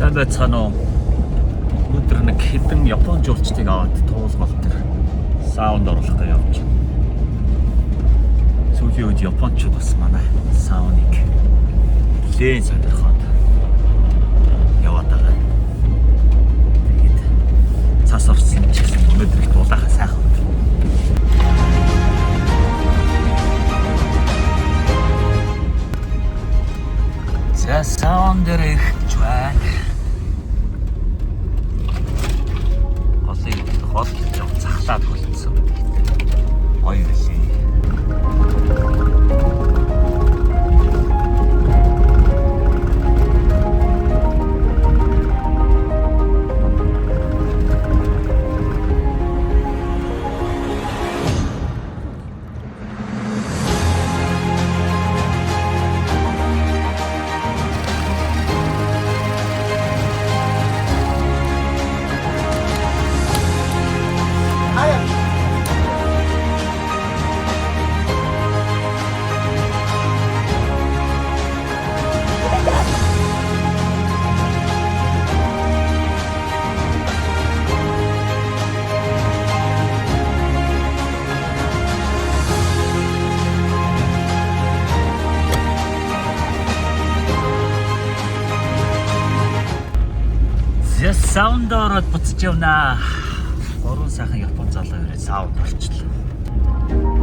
Сайн байцгаана уу? Өдөр нэг хэдэн Япон жуулчдыг аваад туулгал дээр саунд оруулах гэж явж байна. Сүүлийн үед японочууд бас манай сауныг нэлээд сонирхоод яваад байгаа. Тэгээд цас орсон ч гэсэн өнөөдөр их дулаахан сайхан өдөр. За саунд дээр ирж байна. Хол жоо захлаад болцсон. Гоё үлээ. Саунд ороод буцаж явнаа. Гурван сайхан Япон залуу ирээд саунд орчлоо.